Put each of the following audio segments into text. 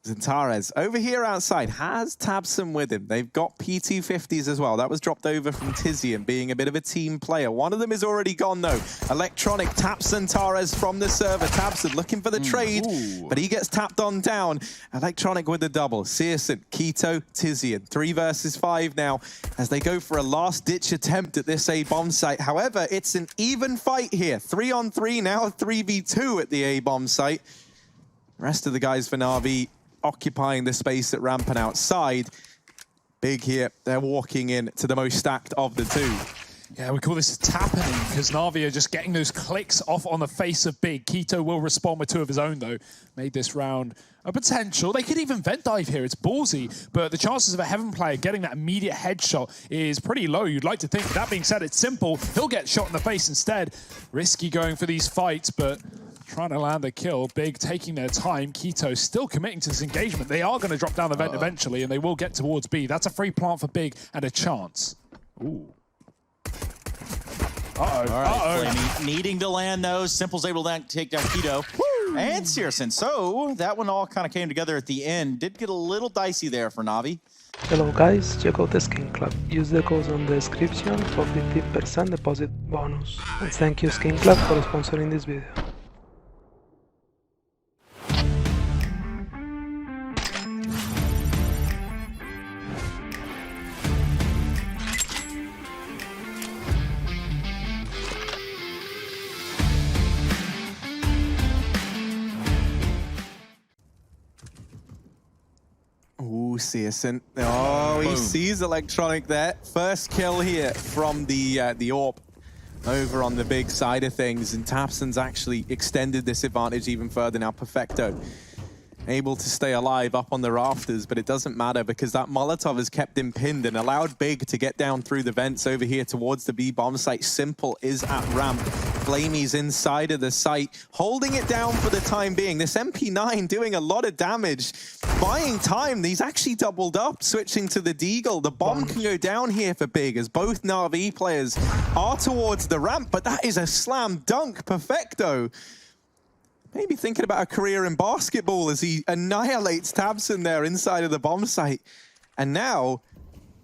Zintares over here outside has tabseN with him. They've got P250s as well. That was dropped over from Tizian, being a bit of a team player. One of them is already gone though. Electronic taps Zintares from the server. tabseN looking for the trade, but he gets tapped on down. Electronic with the double. CSGO, Keto, Tizian. 3 versus 5 now as they go for a last-ditch attempt at this A bomb site. However, it's an even fight here. 3 on 3 now, 3v2 at the A bomb site. Rest of the guys for Na'Vi occupying the space at ramp and outside. Big here, they're walking in to the most stacked of the two. Yeah, we call this tapping because Na'Vi are just getting those clicks off on the face of Big. Keto will respond with 2 of his own though. Made this round a potential. They could even vent dive here, it's ballsy, but the chances of a Heaven player getting that immediate headshot is pretty low, you'd like to think. With that being said, it's simple. He'll get shot in the face instead. Risky going for these fights, but trying to land a kill. Big taking their time. Keto still committing to this engagement. They are going to drop down the vent eventually, and they will get towards B. That's a free plant for Big and a chance. Ooh. All right, Flamey needing to land those. Simple's able to take down Keto. Woo! And CSGO. So that one all kind of came together at the end. Did get a little dicey there for Na'Vi. Hello guys, check out the Skin Club. Use the code on the description for 50% deposit bonus. And thank you Skin Club for sponsoring this video. Ooh, CSGO. Oh, he sees Electronic there. First kill here from the AWP over on the Big side of things. And tabseN's actually extended this advantage even further now. Perfecto able to stay alive up on the rafters, but it doesn't matter because that Molotov has kept him pinned and allowed Big to get down through the vents over here towards the B bomb site. Simple is at ramp. Flamey's inside of the site, holding it down for the time being. This MP9 doing a lot of damage, buying time. He's actually doubled up, switching to the Deagle. The bomb can go down here for Big as both Na'Vi players are towards the ramp, but that is a slam dunk. Perfecto. Maybe thinking about a career in basketball as he annihilates tabseN there inside of the bomb site. And now,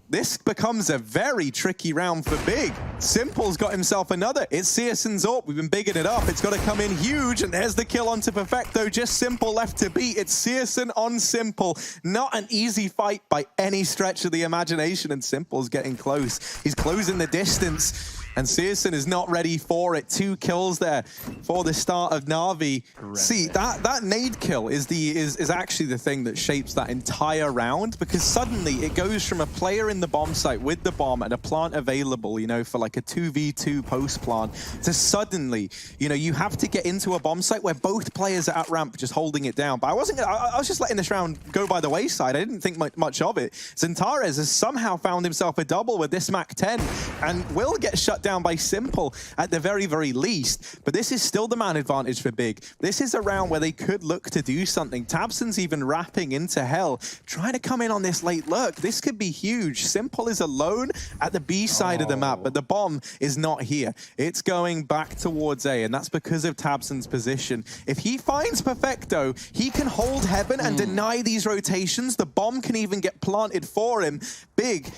this becomes a very tricky round for Big. Simple's got himself another. It's CSGO's AWP. We've been bigging it up. It's got to come in huge, and there's the kill onto Perfecto. Just Simple left to beat. It's CSGO on Simple. Not an easy fight by any stretch of the imagination, and Simple's getting close. He's closing the distance. And CSGO is not ready for it. 2 kills there for the start of Na'Vi. See, that nade kill is actually the thing that shapes that entire round, because suddenly it goes from a player in the bomb site with the bomb and a plant available, you know, for like a 2v2 post plant, to suddenly, you know, you have to get into a bomb site where both players are at ramp just holding it down. But I was just letting this round go by the wayside. I didn't think much of it. Zintares has somehow found himself a double with this Mac 10 and will get shut down by Simple at the very, very least. But this is still the man advantage for Big. This is a round where they could look to do something. tabseN's even wrapping into hell, trying to come in on this late lurk. This could be huge. Simple is alone at the B side of the map, but the bomb is not here. It's going back towards A, and that's because of tabseN's position. If he finds Perfecto, he can hold Heaven and deny these rotations. The bomb can even get planted for him. Big.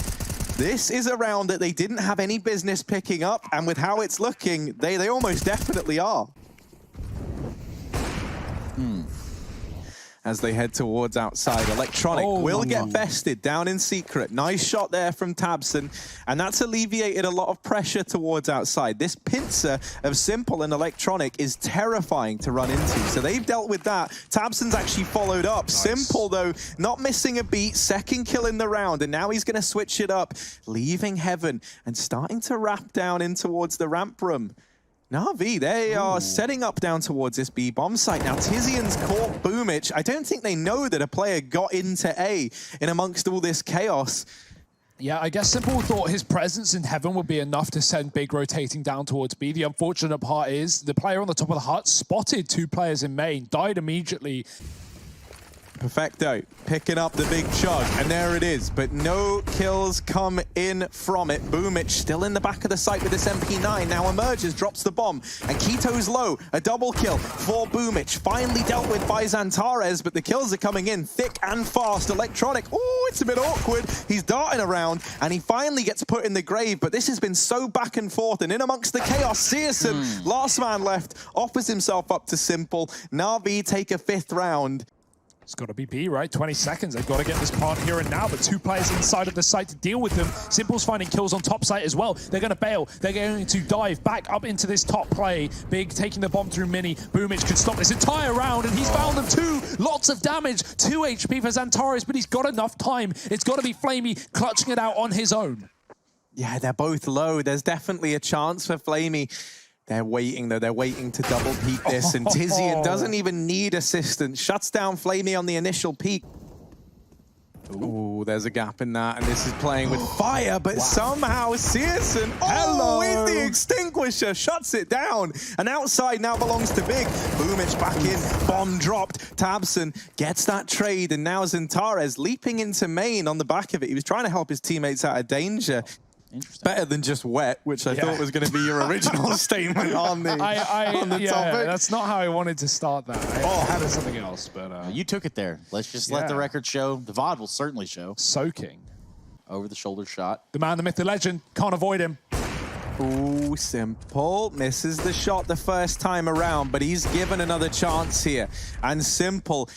This is a round that they didn't have any business picking up, and with how it's looking, they almost definitely are. As they head towards outside, Electronic will get bested down in secret. Nice shot there from tabseN, and that's alleviated a lot of pressure towards outside. This pincer of Simple and Electronic is terrifying to run into, so they've dealt with that. tabseN's actually followed up. Nice. Simple, though, not missing a beat, second kill in the round, and now he's going to switch it up, leaving Heaven and starting to wrap down in towards the ramp room. Na'Vi, they are setting up down towards this B bomb site. Now, Tizian's caught Boomich. I don't think they know that a player got into A in amongst all this chaos. Yeah, I guess Simple thought his presence in Heaven would be enough to send Big rotating down towards B. The unfortunate part is the player on the top of the hut spotted 2 players in main, died immediately. Perfecto, picking up the big chug, and there it is, but no kills come in from it. Boomich still in the back of the site with this MP9, now emerges, drops the bomb, and Keto's low, a double kill for Boomich, finally dealt with by Xantares, but the kills are coming in thick and fast. Electronic, oh, it's a bit awkward, he's darting around, and he finally gets put in the grave, but this has been so back and forth, and in amongst the chaos, CSGO, last man left, offers himself up to Simple. Na'Vi take a 5th round. It's got to be B, right? 20 seconds. They've got to get this part here and now, but 2 players inside of the site to deal with them. Simple's finding kills on top site as well. They're going to bail. They're going to dive back up into this top play. Big taking the bomb through Mini. Boomich could stop this entire round, and he's found them too. Lots of damage. 2 HP for Xantares, but he's got enough time. It's got to be Flamey clutching it out on his own. Yeah, they're both low. There's definitely a chance for Flamey. They're waiting, though. They're waiting to double peek this, and Tizian doesn't even need assistance. Shuts down Flamey on the initial peek. Ooh, there's a gap in that, and this is playing with fire, but somehow Searson, with the extinguisher, shuts it down. And outside now belongs to Big. Boomich back in, bomb dropped. Tabson gets that trade, and now Xantares leaping into main on the back of it. He was trying to help his teammates out of danger. Interesting. Better than just wet, which I thought was going to be your original statement on the topic. That's not how I wanted to start that. I had something else, but... you took it there. Let's just let the record show. The VOD will certainly show. Soaking. Over the shoulder shot. The man, the myth, the legend. Can't avoid him. Ooh, Simple misses the shot the first time around, but he's given another chance here. And Simple,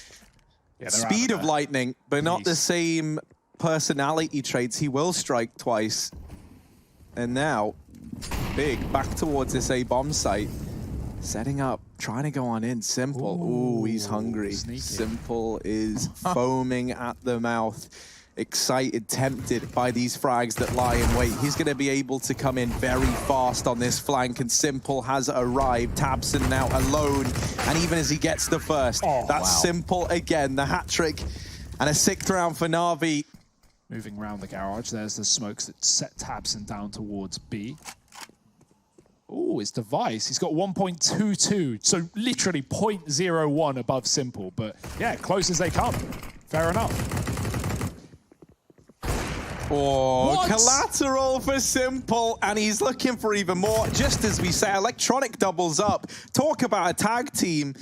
speed of lightning, but not the same personality traits. He will strike twice. And now, Big back towards this A-bomb site. Setting up, trying to go on in. Simple. Ooh, he's hungry. Sneaky. Simple is foaming at the mouth. Excited, tempted by these frags that lie in wait. He's going to be able to come in very fast on this flank, and Simple has arrived. Tabson now alone, and even as he gets the first, that's Simple again, the hat-trick, and a 6th round for Na'Vi. Moving around the garage, there's the smokes that set Tabson down towards B. Oh, his device, he's got 1.22, so literally 0.01 above Simple, but yeah, close as they come. Fair enough. Oh, collateral for Simple, and he's looking for even more. Just as we say, Electronic doubles up. Talk about a tag team.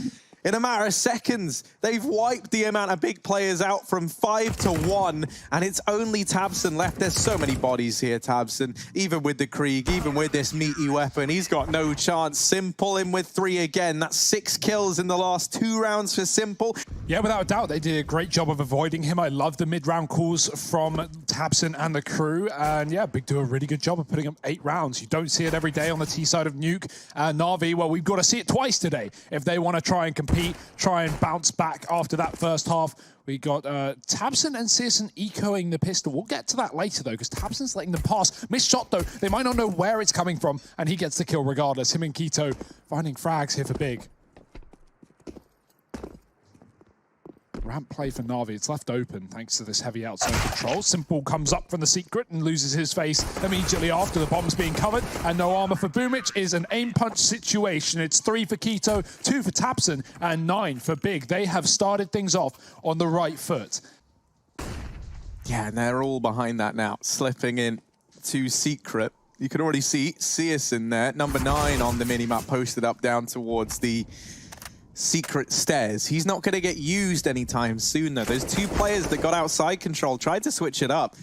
In a matter of seconds, they've wiped the amount of big players out from 5 to 1, and it's only Tabson left. There's so many bodies here, Tabson. Even with the Krieg, even with this meaty weapon, he's got no chance. Simple in with 3 again. That's 6 kills in the last 2 rounds for Simple. Yeah, without a doubt, they did a great job of avoiding him. I love the mid-round calls from Tabson and the crew, and yeah, Big do a really good job of putting up 8 rounds. You don't see it every day on the T side of Nuke. Na'Vi, well, we've got to see it twice today if they want to try and compete, try and bounce back after that first half. We got Tabson and Searson ecoing the pistol. We'll get to that later, though, because Tabson's letting them pass. Missed shot, though. They might not know where it's coming from, and he gets the kill regardless. Him and Keto finding frags here for Big. Ramp play for Na'Vi. It's left open thanks to this heavy outside control. Simple comes up from the secret and loses his face immediately after the bomb's being covered. And no armor for Boomich is an aim punch situation. It's 3 for Keto, 2 for Tabson, and 9 for Big. They have started things off on the right foot. Yeah, and they're all behind that now, slipping in to secret. You can already see Searson there, number 9 on the minimap, posted up down towards the secret stairs. He's not going to get used anytime soon, though. Those 2 players that got outside control tried to switch it up.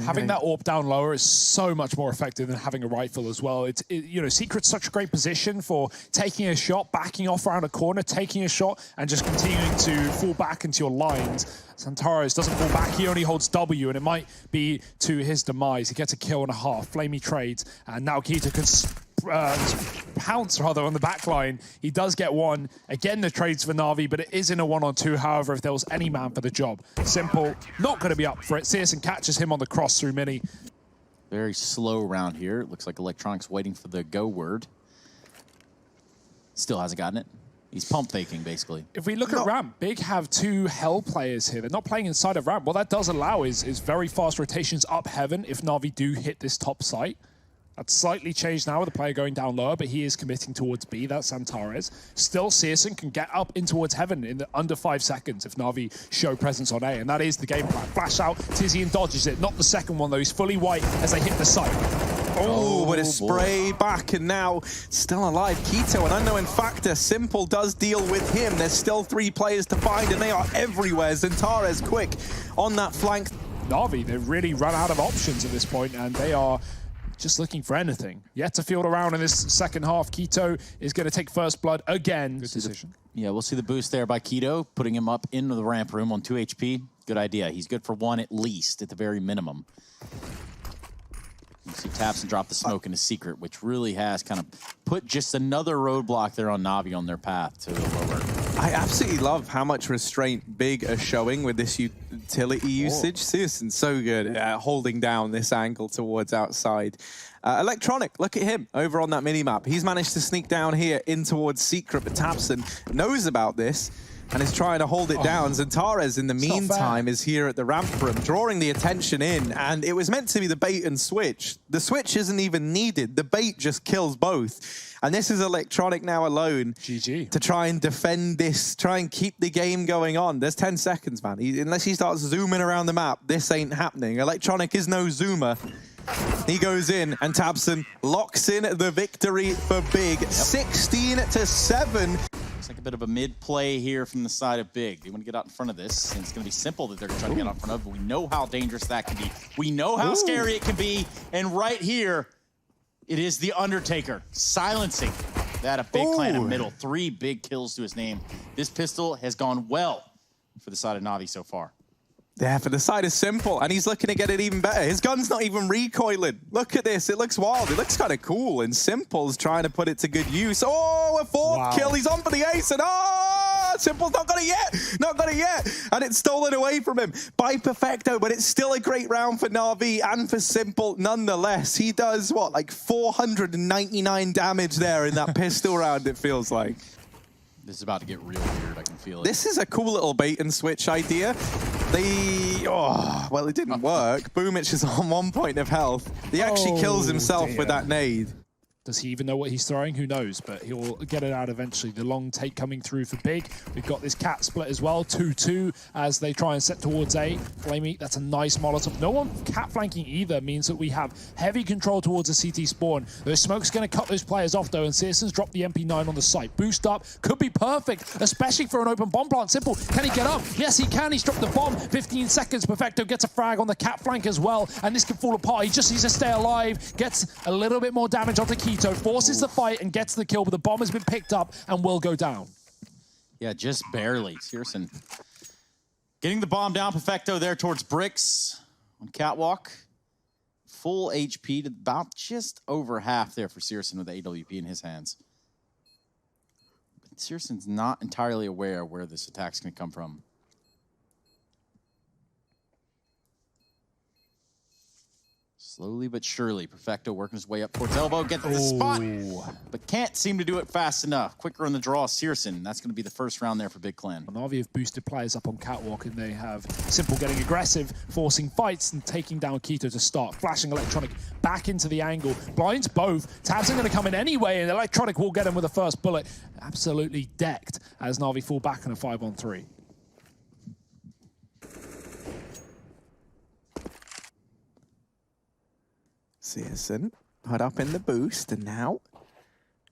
Having that AWP down lower is so much more effective than having a rifle as well. You know, Secret's such a great position for taking a shot, backing off around a corner, taking a shot, and just continuing to fall back into your lines. Xantares doesn't fall back, he only holds W, and it might be to his demise. He gets a kill and a half. Flamey trades, and now Keto can pounce rather on the back line. He does get 1. Again, the trades for Na'Vi, but it is in a 1-on-2. However, if there was any man for the job, Simple not going to be up for it. Searson catches him on the cross through Mini. Very slow round here. It looks like Electronic's waiting for the go word. Still hasn't gotten it. He's pump faking, basically. If we look at ramp, Big have 2 Hell players here. They're not playing inside of ramp. What that does allow is very fast rotations up heaven if Na'Vi do hit this top site. That's slightly changed now with the player going down lower, but he is committing towards B. That's Antares. Still, Searson can get up in towards heaven in under 5 seconds if Na'Vi show presence on A, and that is the game plan. Flash out, Tizian dodges it. Not the second one, though. He's fully white as they hit the site. Oh, but a spray back, and now still alive. Keto, an unknown factor. Simple does deal with him. There's still 3 players to find, and they are everywhere. Antares quick on that flank. Na'Vi, they've really run out of options at this point, and they are just looking for anything. Yet to field around in this second half. Keto is going to take first blood again. Good decision. Yeah, we'll see the boost there by Keto, putting him up into the ramp room on 2 HP. Good idea. He's good for 1 at least, at the very minimum. You see Tapson drop the smoke in a secret, which really has kind of put just another roadblock there on Na'Vi on their path to the lower. I absolutely love how much restraint Big are showing with this utility usage. Searson's so good at holding down this angle towards outside. Electronic, look at him over on that minimap. He's managed to sneak down here in towards Secret, but Tapson knows about this and is trying to hold it down. Antares, in the meantime, is here at the ramp room, drawing the attention in, and it was meant to be the bait and switch. The switch isn't even needed. The bait just kills both. And this is Electronic now alone GG. to try and defend this, try and keep the game going on. There's 10 seconds, man. Unless he starts zooming around the map, this ain't happening. Electronic is no zoomer. He goes in, and Tapson locks in the victory for Big. 16-7. Looks like a bit of a mid-play here from the side of Big. They want to get out in front of this, and it's going to be Simple that they're going to try to get out in front of, but we know how dangerous that can be. We know how scary it can be, and right here, it is the Undertaker silencing that a Big Clan in middle. 3 big kills to his name. This pistol has gone well for the side of Na'Vi so far. Yeah, for the side is Simple, and he's looking to get it even better. His gun's not even recoiling. Look at this. It looks wild. It looks kind of cool, and Simple's trying to put it to good use. Oh, a 4th kill. He's on for the ace, and Simple's not got it yet. Not got it yet. And it's stolen away from him by Perfecto, but it's still a great round for Na'Vi and for Simple nonetheless. He does, what, like 499 damage there in that pistol round, it feels like. This is about to get real weird. I can feel it. This is a cool little bait and switch idea. Well, it didn't work. Boomich is on 1 point of health. He actually kills himself with that nade. Does he even know what he's throwing? Who knows? But he'll get it out eventually. The long take coming through for Big. We've got this cat split as well. 2-2 as they try and set towards A. Flamey, that's a nice Molotov. No one cat flanking either means that we have heavy control towards the CT spawn. The smoke's going to cut those players off though, and Searson's dropped the MP9 on the site. Boost up could be perfect, especially for an open bomb plant. Simple, can he get up? Yes, he can. He's dropped the bomb. 15 seconds. Perfecto gets a frag on the cat flank as well, and this can fall apart. He just needs to stay alive. Gets a little bit more damage onto Keto. Forces the fight and gets the kill, but the bomb has been picked up and will go down. Yeah, just barely. Searson getting the bomb down. Perfecto there towards Bricks on Catwalk. Full HP to about just over half there for Searson with the AWP in his hands. But Searson's not entirely aware where this attack's going to come from. Slowly but surely, Perfecto working his way up towards elbow, gets the spot, but can't seem to do it fast enough. Quicker on the draw, Searson. That's going to be the first round there for Big Clan. Na'Vi have boosted players up on Catwalk, and they have Simple getting aggressive, forcing fights and taking down Keto to start. Flashing Electronic back into the angle, blinds both. Tabs are going to come in anyway, and Electronic will get him with the first bullet. Absolutely decked as Na'Vi fall back in a 5-on-3. Searson put up in the boost, and now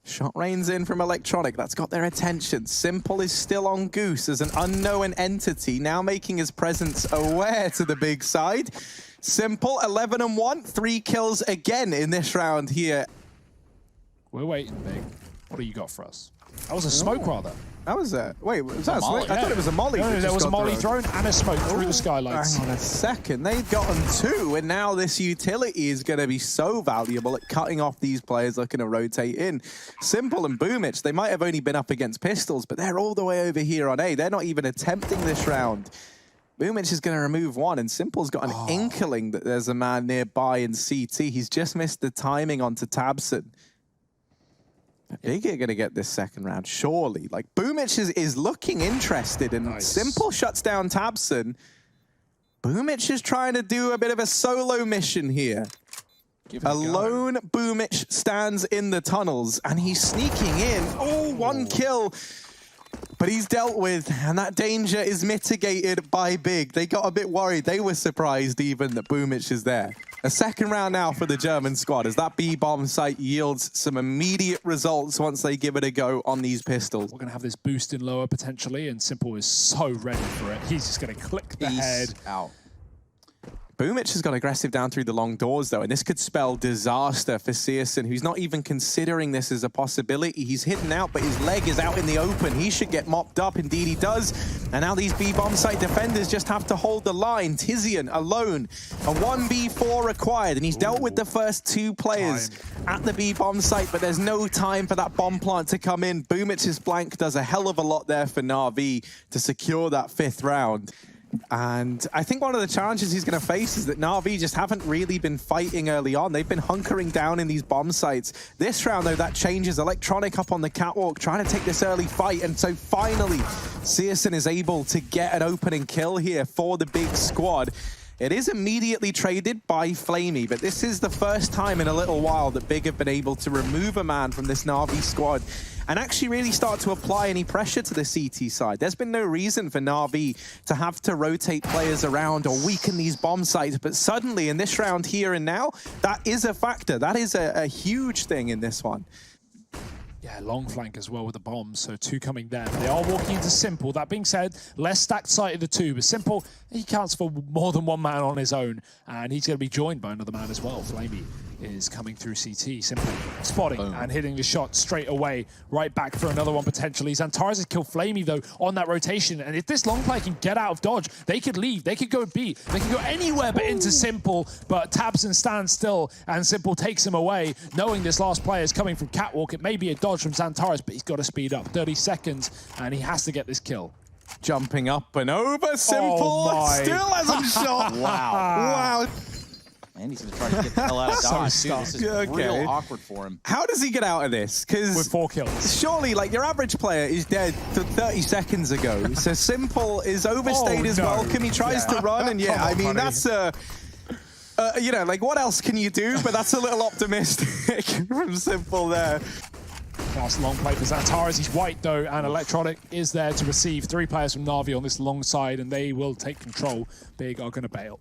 shot rains in from Electronic. That's got their attention. Simple is still on Goose as an unknown entity, now making his presence aware to the Big side. Simple, 11-1, 3 kills again in this round here. We're waiting, Big. What do you got for us? That was a smoke, rather. That was a... Wait, was that a smoke? Yeah. I thought it was a molly. No, there was a molly thrown and a smoke through the skylights. Hang on a second. They've gotten 2, and now this utility is going to be so valuable at cutting off these players looking to rotate in. Simple and Boomich, they might have only been up against pistols, but they're all the way over here on A. They're not even attempting this round. Boomich is going to remove 1, and Simple's got an inkling that there's a man nearby in CT. He's just missed the timing onto Tabson. Big are going to get this second round, surely. Like, Boomich is looking interested, and Simple shuts down Tabson. Boomich is trying to do a bit of a solo mission here. Give it a go. Alone, Boomich stands in the tunnels, and he's sneaking in. Oh, one kill. But he's dealt with, and that danger is mitigated by Big. They got a bit worried. They were surprised even that Boomich is there. A second round now for the German squad as that B-bomb site yields some immediate results once they give it a go on these pistols. We're going to have this boost in lower potentially, and Simple is so ready for it. He's just going to click the head. Out. Boomich has got aggressive down through the long doors, though, and this could spell disaster for CSGO, who's not even considering this as a possibility. He's hidden out, but his leg is out in the open. He should get mopped up. Indeed, he does. And now these B-bomb site defenders just have to hold the line. Tizian alone, a 1v4 required, and he's dealt with the first two players at the B-bomb site, but there's no time for that bomb plant to come in. Boomich's flank does a hell of a lot there for Na'Vi to secure that 5th round. And I think one of the challenges he's going to face is that Na'Vi just haven't really been fighting early on. They've been hunkering down in these bomb sites. This round, though, that changes. Electronic up on the catwalk, trying to take this early fight. And so finally, CSGO is able to get an opening kill here for the big squad. It is immediately traded by Flamey, but this is the first time in a little while that Big have been able to remove a man from this Na'Vi squad and actually really start to apply any pressure to the CT side. There's been no reason for Na'Vi to have to rotate players around or weaken these bomb sites, but suddenly in this round here and now, that is a factor. That is a huge thing in this one. Yeah, long flank as well with the bombs, so 2 coming there. They are walking into Simple. That being said, less stacked site of the 2, but Simple, he counts for more than one man on his own, and he's going to be joined by another man as well. Flamey is coming through CT, Simple spotting and hitting the shot straight away, right back for another one potentially. Xantares has killed Flamey though on that rotation, and if this long play can get out of dodge, they could leave, they could go B, they could go anywhere but into Simple, but Tabson stands still and Simple takes him away, knowing this last player is coming from catwalk. It may be a dodge from Xantares, but he's got to speed up. 30 seconds, and he has to get this kill. Jumping up and over, Simple still hasn't shot. Wow. And he's going to try to get the hell out of dodge, too. This is real awkward for him. How does he get out of this? Because with 4 kills. Surely, like, your average player is dead 30 seconds ago. So Simple is overstayed his welcome. He tries to run, and I mean, that's you know, like, what else can you do? But that's a little optimistic from Simple there. Last long play for Xantares. He's white though, and Electronic is there to receive 3 players from Na'Vi on this long side, and they will take control. Big are going to bail.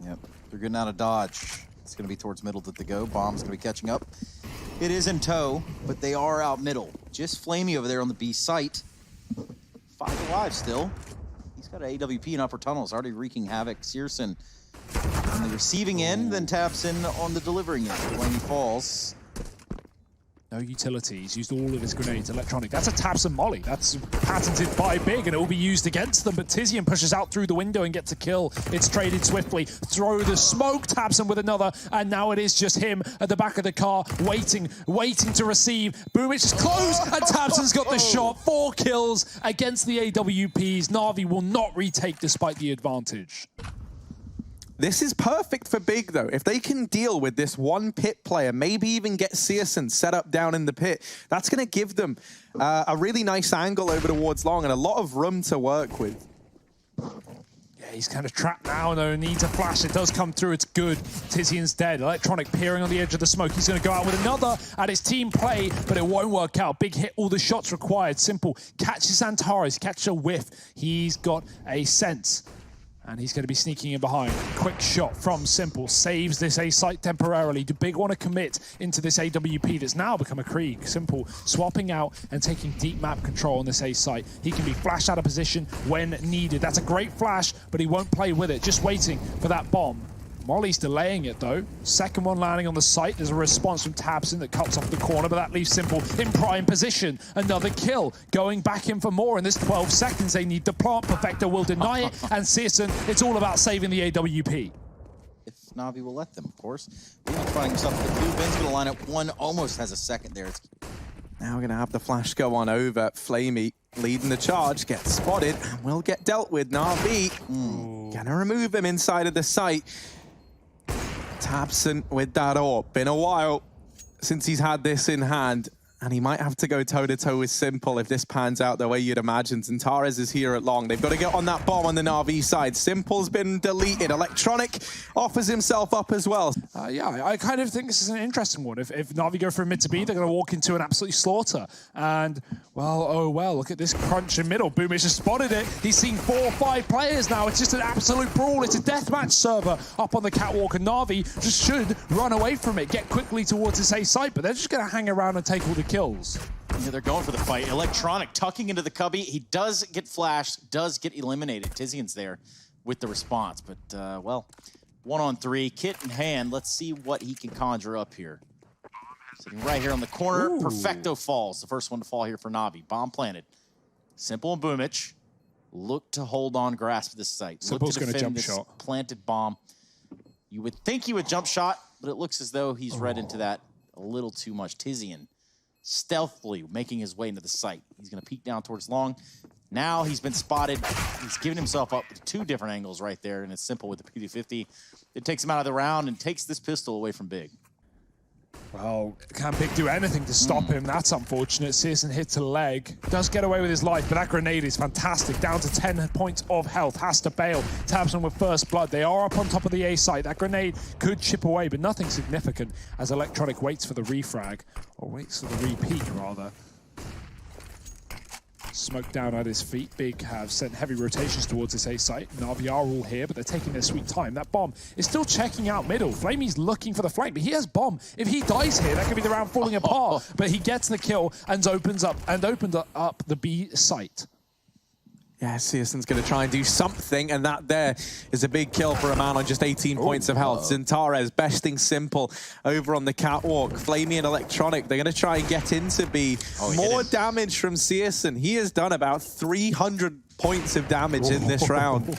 Yep, they're getting out of dodge. It's going to be towards middle that they go. Bomb's going to be catching up. It is in tow, but they are out middle. Just Flamey over there on the B site. 5 alive still. He's got an AWP in upper tunnels, already wreaking havoc. Searson on the receiving end, then taps in on the delivering end. Flamey falls. No utility. He's used all of his grenades. Electronic. That's a Tabson molly. That's patented by Big, and it will be used against them. But Tizian pushes out through the window and gets a kill. It's traded swiftly. Throw the smoke. Tabson with another, and now it is just him at the back of the car, waiting to receive. Boomich is close, and Tabson's got the shot. 4 kills against the AWPs. Na'Vi will not retake despite the advantage. This is perfect for Big, though. If they can deal with this one pit player, maybe even get Searson set up down in the pit, that's going to give them a really nice angle over towards long and a lot of room to work with. Yeah, he's kind of trapped now, though. Needs a flash. It does come through. It's good. Tizian's dead. Electronic peering on the edge of the smoke. He's going to go out with another at his team play, but it won't work out. Big hit all the shots required. Simple catches Xantares, catches a whiff. He's got a sense. And he's going to be sneaking in behind. Quick shot from Simple. Saves this A site temporarily. Do Big want to commit into this AWP that's now become a Krieg? Simple swapping out and taking deep map control on this A site. He can be flashed out of position when needed. That's a great flash, but he won't play with it. Just waiting for that bomb. Molly's delaying it though. Second one landing on the site. There's a response from Tabson that cuts off the corner, but that leaves Simple in prime position. Another kill. Going back in for more in this 12 seconds. They need the plant. Perfecto will deny it. And Searson, it's all about saving the AWP. If Na'Vi will let them, of course. Ben's trying himself with the 2. Ben's going to line up 1. Almost has a second there. Now we're going to have the flash go on over. Flamey leading the charge, gets spotted, and will get dealt with. Na'Vi going to remove him inside of the site. Tabson with that AWP. Been a while since he's had this in hand, and he might have to go toe-to-toe with Simple if this pans out the way you'd imagine. Xantares is here at long. They've got to get on that bomb on the Na'Vi side. Simple's been deleted. Electronic offers himself up as well. Yeah, I kind of think this is an interesting one. If Navi go for a mid to B, they're going to walk into an absolute slaughter. And, well, oh well, look at this crunch in middle. Boomich just spotted it. He's seen 4 or 5 players now. It's just an absolute brawl. It's a deathmatch server up on the catwalk, and Navi just should run away from it, get quickly towards this A site, but they're just going to hang around and take all the kills. Yeah, they're going for the fight. Electronic tucking into the cubby. He does get flashed, does get eliminated. Tizian's there with the response, but, well, 1-on-3, kit in hand. Let's see what he can conjure up here. Sitting right here on the corner. Ooh. Perfecto falls. The first one to fall here for Navi. Bomb planted. Simple and Boomich look to hold on, grasp this site. Simple's look to gonna defend jump this shot. planted bomb. You would think he would jump shot, but it looks as though he's read into that a little too much. Tizian stealthily making his way into the site. He's going to peek down towards long. Now he's been spotted. He's given himself up to 2 different angles right there, and it's simple with the PD-50. It takes him out of the round and takes this pistol away from Big. Well, can Big do anything to stop him? That's unfortunate. Searson hits a leg. Does get away with his life, but that grenade is fantastic. Down to 10 points of health. Has to bail. Tabson with first blood. They are up on top of the A site. That grenade could chip away, but nothing significant as Electronic waits for the refrag. Or waits for the repeat, rather. Smoke down at his feet. Big have sent heavy rotations towards this A site. Navi are all here, but they're taking their sweet time. That bomb is still checking out middle. Flamey's looking for the flank, but he has bomb. If he dies here, that could be the round falling apart. But he gets the kill and opens up the B site. Yeah, Searson's going to try and do something, and that there is a big kill for a man on just 18 points of health. Zintares besting Simple over on the catwalk. Flamey and Electronic, they're going to try and get into B. More damage from Searson. He has done about 300 points of damage in this round.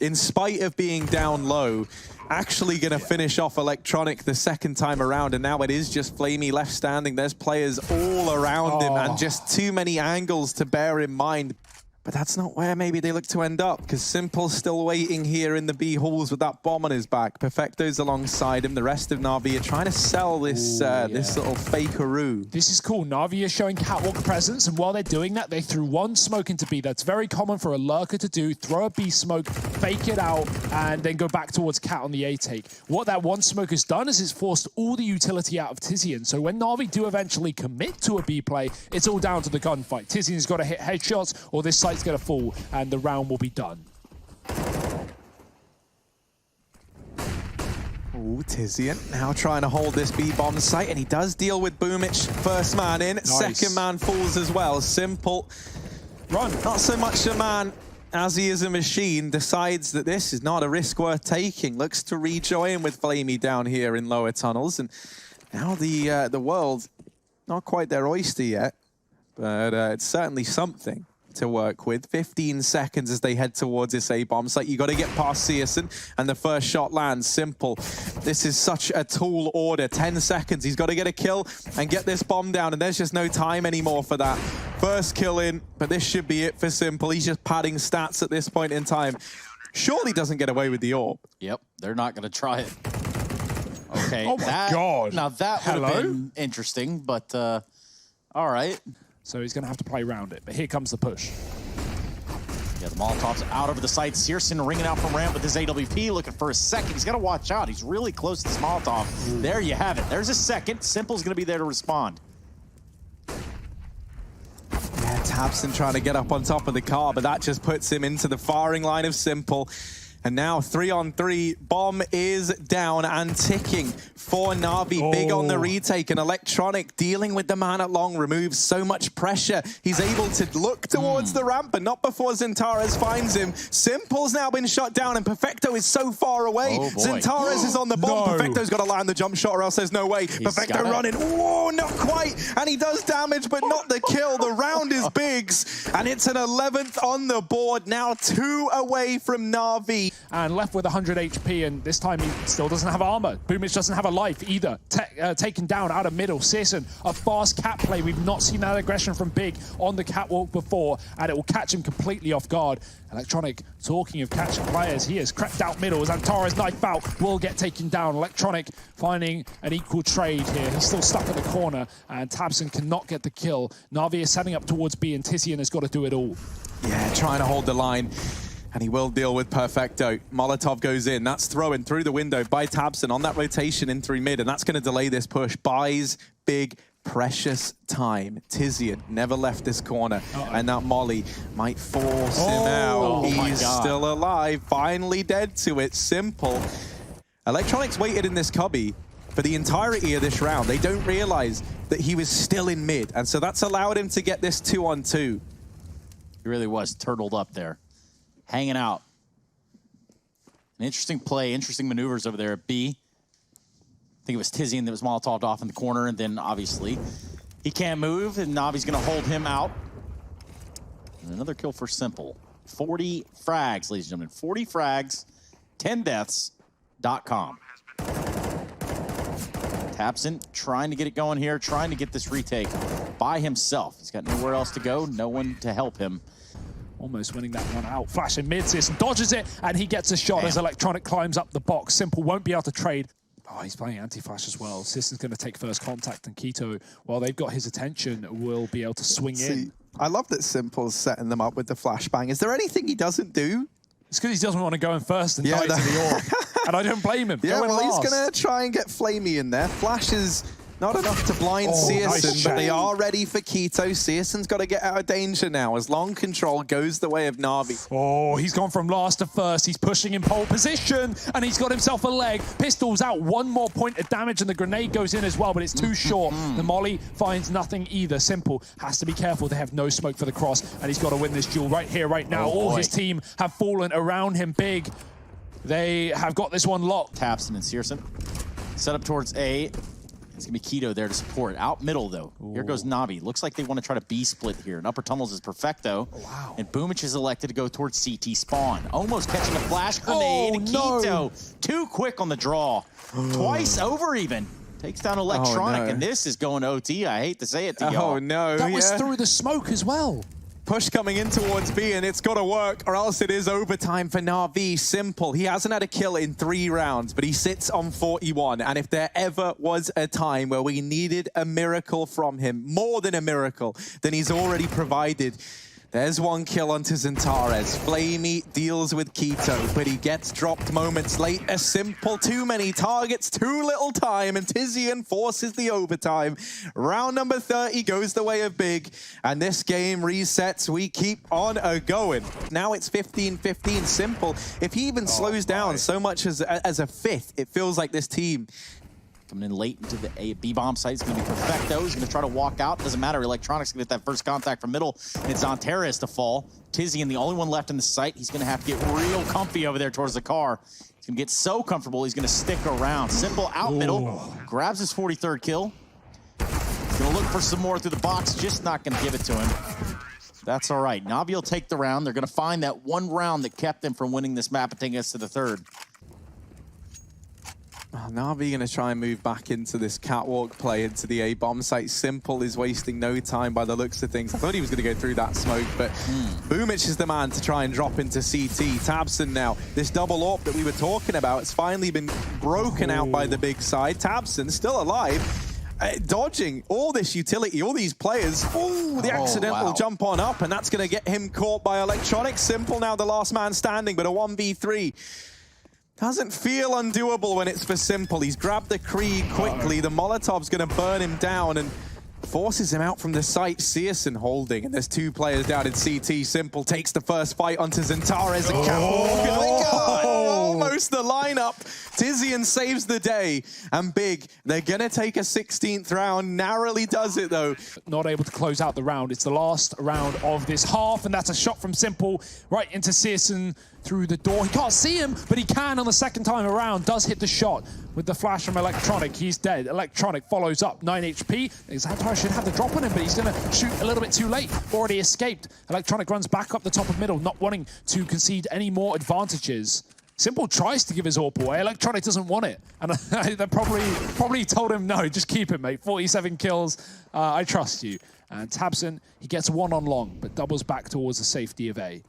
In spite of being down low, actually going to finish off Electronic the second time around, and now it is just Flamey left standing. There's players all around him, and just too many angles to bear in mind. But that's not where maybe they look to end up, because Simple's still waiting here in the B halls with that bomb on his back. Perfecto's alongside him. The rest of Navi are trying to sell this this little fakeroo. This is cool. Navi is showing catwalk presence, and while they're doing that, they threw 1 smoke into B. That's very common for a lurker to do. Throw a B smoke, fake it out, and then go back towards cat on the A take. What that 1 smoke has done is it's forced all the utility out of Tizian. So when Navi do eventually commit to a B play, it's all down to the gunfight. Tizian's got to hit headshots, or this site's going to fall, and the round will be done. Ooh, Tizian now trying to hold this B-bomb site, and he does deal with Boomich. First man in, second man falls as well. Simple, Run. not so much a man as he is a machine, decides that this is not a risk worth taking. Looks to rejoin with Flamey down here in lower tunnels, and now the world, not quite their oyster yet, but it's certainly something to work with. 15 seconds as they head towards this A-bomb site. You got to get past Searson, and the first shot lands. Simple. This is such a tall order. 10 seconds. He's got to get a kill and get this bomb down, and there's just no time anymore for that. First kill in, but this should be it for Simple. He's just padding stats at this point in time. Surely doesn't get away with the AWP. Yep, they're not going to try it. Okay. Oh my God. Now that would have been interesting, but all right. So he's going to have to play around it, but here comes the push. Yeah, the Molotov's out over the site. Searson ringing out from ramp with his AWP, looking for a second. He's got to watch out. He's really close to this Molotov. There you have it. There's a second. Simple's going to be there to respond. Yeah, Tabson trying to get up on top of the car, but that just puts him into the firing line of Simple. And now 3-on-3, bomb is down and ticking for Navi. Big on the retake, and Electronic dealing with the man at long removes so much pressure. He's able to look towards the ramp, but not before Zintares finds him. Simple's now been shot down, and Perfecto is so far away. Zintares is on the bomb. No. Perfecto's got to land the jump shot, or else there's no way. Perfecto running. Whoa, not quite. And he does damage, but not the kill. The round is Big's, and it's an 11th on the board. Now 2 away from Navi. And left with 100 HP, and this time he still doesn't have armor. Boomich doesn't have a life either. Taken down out of middle. Searson, a fast cat play. We've not seen that aggression from Big on the catwalk before, and it will catch him completely off guard. Electronic, talking of catching players, he has crept out middle as Antares knife out will get taken down. Electronic finding an equal trade here. He's still stuck at the corner, and Tabson cannot get the kill. Navi is setting up towards B, and Tizian has got to do it all. Yeah, trying to hold the line. And he will deal with Perfecto. Molotov goes in. That's thrown through the window by tabseN on that rotation in through mid, and that's going to delay this push. Buys big, precious time. Tizian never left this corner, and that molly might force him out. He's still alive, finally dead to it. Simple. Electronics waited in this cubby for the entirety of this round. They don't realize that he was still in mid, and so that's allowed him to get this 2-on-2. He really was turtled up there, hanging out. An interesting play, interesting maneuvers over there at B. I think it was Tizian that was Molotov'd off in the corner, and then obviously he can't move, and Navi's gonna hold him out. And another kill for Simple. 40 frags, ladies and gentlemen. 40 frags, 10 deaths.com. tappseN trying to get it going here, trying to get this retake by himself. He's got nowhere else to go, no one to help him. Almost winning that one out. Flash in mid, CSGO dodges it, and he gets a shot as Electronic climbs up the box. Simple won't be able to trade. Oh, he's playing anti-flash as well. CSGO's going to take first contact, and Keto, while they've got his attention, will be able to swing in. I love that Simple's setting them up with the flashbang. Is there anything he doesn't do? It's because he doesn't want to go in first and die to the orb. And I don't blame him. Yeah, well, he's going to try and get Flamey in there. Flash is not enough to blind CSGO, nice but they are ready for Keto. CSGO's got to get out of danger now as long control goes the way of Na'Vi. Oh, he's gone from last to first. He's pushing in pole position, and he's got himself a leg. Pistol's out, one more point of damage, and the grenade goes in as well, but it's too short. The molly finds nothing either. Simple has to be careful. They have no smoke for the cross, and he's got to win this duel right here, right now. All his team have fallen around him big. They have got this one locked. tappseN and CSGO set up towards A. It's going to be Keto there to support. Out middle, though. Here goes Navi. Looks like they want to try to B-split here. And upper tunnels is Perfecto. Wow. And Boomich is elected to go towards CT spawn. Almost catching a flash grenade. Keto, too quick on the draw. Twice over even. Takes down Electronic, and this is going OT. I hate to say it to y'all. Oh, no. That was through the smoke as well. Push coming in towards B, and it's got to work, or else it is overtime for Na'Vi. Simple. He hasn't had a kill in 3 rounds, but he sits on 41. And if there ever was a time where we needed a miracle from him, more than a miracle, then he's already provided. There's one kill onto Xantares. Flamey deals with Keto, but he gets dropped moments later. Simple, too many targets, too little time, and Tizian forces the overtime. Round number 30 goes the way of Big, and this game resets. We keep on going. Now it's 15-15. Simple. If he even slows down so much as a fifth, it feels like this team coming in late into the B-bomb site. It's going to be Perfecto. He's going to try to walk out. Doesn't matter. Electronics going to get that first contact from middle. And it's Xantares to fall. Tizian, the only one left in the site. He's going to have to get real comfy over there towards the car. He's going to get so comfortable, he's going to stick around. Simple out middle. Grabs his 43rd kill. He's going to look for some more through the box. Just not going to give it to him. That's all right. Na'Vi will take the round. They're going to find that one round that kept them from winning this map and taking us to the third. Na'Vi going to try and move back into this catwalk play into the A-bomb site. Simple is wasting no time by the looks of things. I thought he was going to go through that smoke, but Boomich is the man to try and drop into CT. tappseN now, this double AWP that we were talking about, it's finally been broken out by the big side. tappseN still alive. Dodging all this utility, all these players. Oh, the accidental jump on up, and that's going to get him caught by Electronic. Simple now the last man standing, but a 1v3. Doesn't feel undoable when it's for Simple. He's grabbed the Krieg quickly. The Molotov's going to burn him down and forces him out from the site. CSGO holding, and there's 2 players down in CT. Simple takes the first fight onto Xantares and catwalk. Almost the lineup. Tizian saves the day, and Big, they're going to take a 16th round. Narrowly does it, though. Not able to close out the round. It's the last round of this half, and that's a shot from Simple right into CSGO through the door. He can't see him, but he can on the second time around. Does hit the shot with the flash from Electronic. He's dead. Electronic follows up. 9 HP. Xantares should have the drop on him, but he's going to shoot a little bit too late. Already escaped. Electronic runs back up the top of middle, not wanting to concede any more advantages. Simple tries to give his AWP away. Electronic doesn't want it. And they probably told him, no, just keep it, mate. 47 kills. I trust you. And tappseN, he gets one on long, but doubles back towards the safety of A.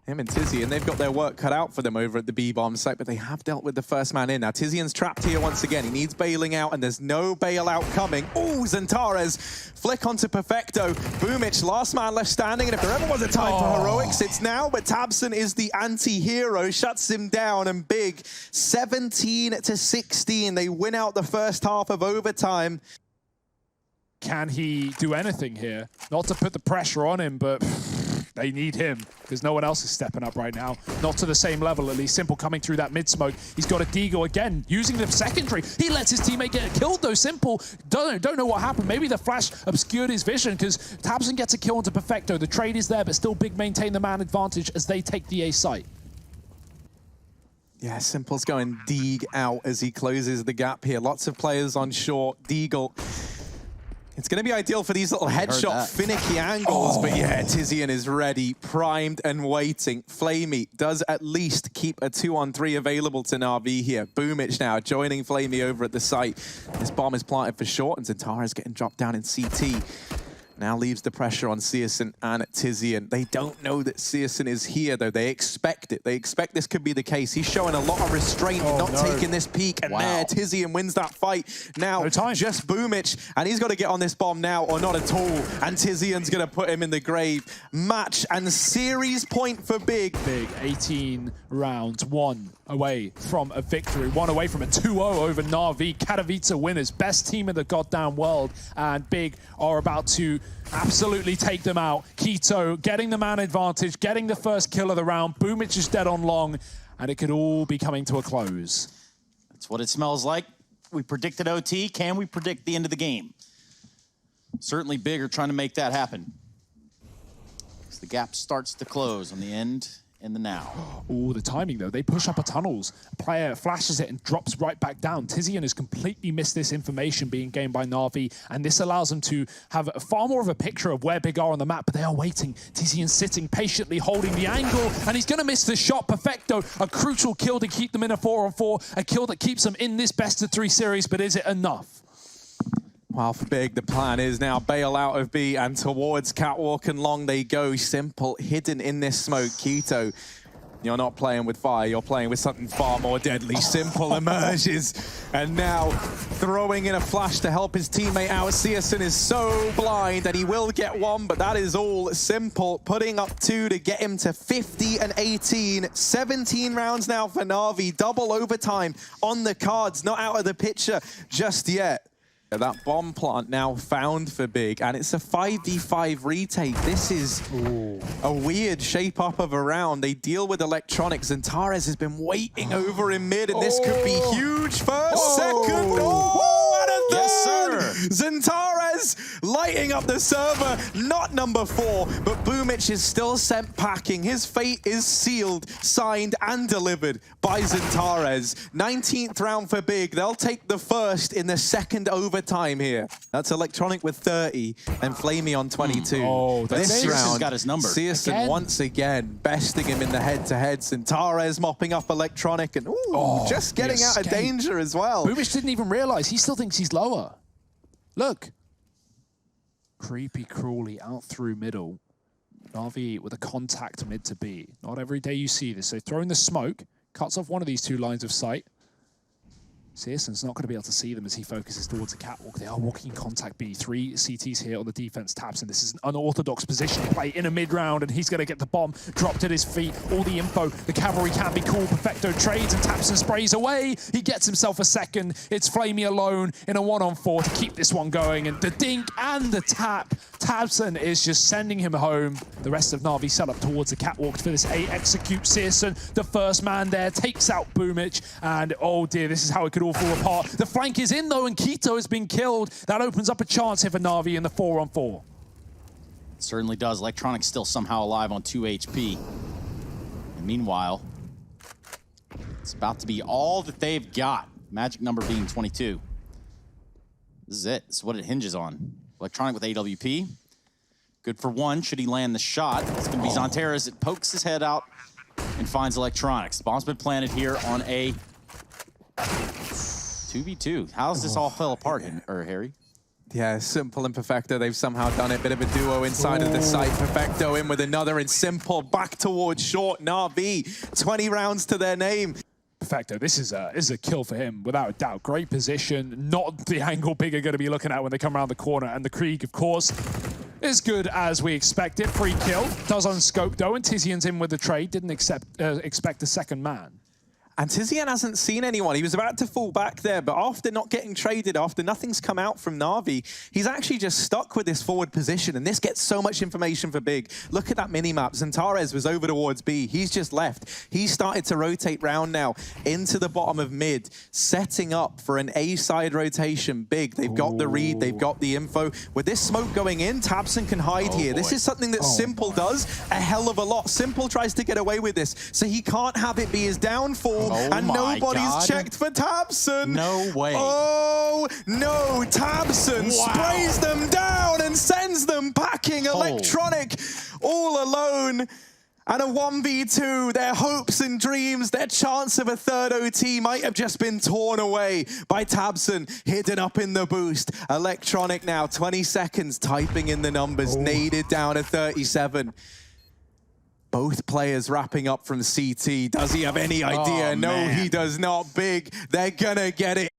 Him and Tizzy, and they've got their work cut out for them over at the B-bomb site, but they have dealt with the first man in. Now, Tizian's trapped here once again. He needs bailing out, and there's no bailout coming. Ooh, Xantares, flick onto Perfecto. Boomich, last man left standing, and if there ever was a time for heroics, it's now, but tabseN is the anti-hero, shuts him down, and Big, 17-16. They win out the first half of overtime. Can he do anything here? Not to put the pressure on him, but they need him because no one else is stepping up right now. Not to the same level, at least. Simple coming through that mid-smoke. He's got a Deagle again, using the secondary. He lets his teammate get killed, though. Simple, don't know what happened. Maybe the flash obscured his vision because tabseN gets a kill onto Perfecto. The trade is there, but still Big maintain the man advantage as they take the A site. Yeah, Simple's going Deag out as he closes the gap here. Lots of players on short. Deagle. It's going to be ideal for these little headshot, finicky angles, but yeah, Tizian is ready, primed and waiting. Flamey does at least keep a 2-on-3 available to Na'Vi here. Boomich now joining Flamey over at the site. This bomb is planted for short, and Xantares getting dropped down in CT. Now leaves the pressure on CSGO and Tizian. They don't know that CSGO is here, though. They expect it. They expect this could be the case. He's showing a lot of restraint and not taking this peek. And there, Tizian wins that fight. Now, just Boomich, and he's got to get on this bomb now, or not at all. And Tizian's going to put him in the grave. Match and series point for Big. Big, 18 rounds, 1 away from a victory, 1 away from a 2-0 over Na'Vi. Katowice winners, best team in the goddamn world. And Big are about to absolutely take them out. Keto getting the man advantage, getting the first kill of the round. Boomich is dead on long, and it could all be coming to a close. That's what it smells like. We predicted OT. Can we predict the end of the game? Certainly Big are trying to make that happen. As the gap starts to close on the end and the now. Oh, the timing though. They push up a tunnels. Player flashes it and drops right back down. Tizian has completely missed this information being gained by Na'Vi, and this allows them to have far more of a picture of where Big are on the map, but they are waiting. Tizian sitting patiently, holding the angle, and he's going to miss the shot. Perfecto, a crucial kill to keep them in a 4-on-4, a kill that keeps them in this best-of-3 series, but is it enough? Well, for Big, the plan is now bail out of B and towards Catwalk and long they go. Simple, hidden in this smoke. Keto, you're not playing with fire, you're playing with something far more deadly. Simple emerges, and now throwing in a flash to help his teammate out. CSGO is so blind, and he will get one, but that is all. Simple putting up 2 to get him to 50 and 18. 17 rounds now for Na'Vi. Double overtime on the cards, not out of the picture just yet. That bomb plant now found for Big, and it's a 5v5 retake. This is a weird shape up of a round. They deal with electronics, and Xantares has been waiting over in mid, and this could be huge. First, second, and a third! Yes, sir! Xantares lighting up the server, not number 4, but Boomich is still sent packing. His fate is sealed, signed, and delivered by Xantares. 19th round for Big. They'll take the first in the second overtime here. That's Electronic with 30 and Flamey on 22. This round got his number. CSGO once again besting him in the head-to-head. Xantares mopping up Electronic and just getting out of danger as well. Boomich didn't even realize. He still thinks he's lower. Look. Creepy crawly out through middle. Na'Vi with a contact mid to B. Not every day you see this. So throwing the smoke, cuts off one of these 2 lines of sight. CSGO's not going to be able to see them as he focuses towards the catwalk. They are walking contact B. 3 CTs here on the defense tabs, and this is an unorthodox position to play in a mid-round, and he's going to get the bomb dropped at his feet. All the info. The cavalry can be cool. Perfecto trades, and tabseN sprays away. He gets himself a second. It's Flamey alone in a 1-on-4 to keep this one going, and the dink and the tap. tabseN is just sending him home. The rest of Na'Vi set up towards the catwalk for this A execute. CSGO, the first man there, takes out Boomich, and oh dear, this is how it could all fall apart. The flank is in though, and Keto has been killed. That opens up a chance here for Na'Vi in the 4-on-4. It certainly does. Electronic still somehow alive on 2 HP. And meanwhile, it's about to be all that they've got. Magic number being 22. This is it. This is what it hinges on. Electronic with AWP. Good for 1. Should he land the shot? It's going to be Xantares that pokes his head out and finds Electronics. The bomb's been planted here on a 2v2. How does this all fell apart, Harry? Yeah, Simple and Perfecto, they've somehow done it. Bit of a duo inside of the site. Perfecto in with another, and Simple back towards short. Na'Vi, 20 rounds to their name. Perfecto, this is a kill for him, without a doubt. Great position, not the angle Big are going to be looking at when they come around the corner. And the Krieg, of course, is good as we expected. Free kill, does unscope though, and Tizian's in with the trade. Didn't expect a second man. And Tizian hasn't seen anyone. He was about to fall back there, but after not getting traded, after nothing's come out from Na'Vi, he's actually just stuck with this forward position, and this gets so much information for Big. Look at that mini-map. Zantares was over towards B. He's just left. He's started to rotate round now into the bottom of mid, setting up for an A-side rotation. Big, they've got the read, they've got the info. With this smoke going in, tabseN can hide here. This is something that Simple does a hell of a lot. Simple tries to get away with this, so he can't have it be his downfall. And nobody's checked for tabseN. No way. Oh, no. tabseN sprays them down and sends them packing. Electronic all alone. And a 1v2, their hopes and dreams, their chance of a third OT might have just been torn away by tabseN, hidden up in the boost. Electronic now, 20 seconds, typing in the numbers, naded down to 37. Both players wrapping up from CT. Does he have any idea? No, he does not. Big, they're gonna get it.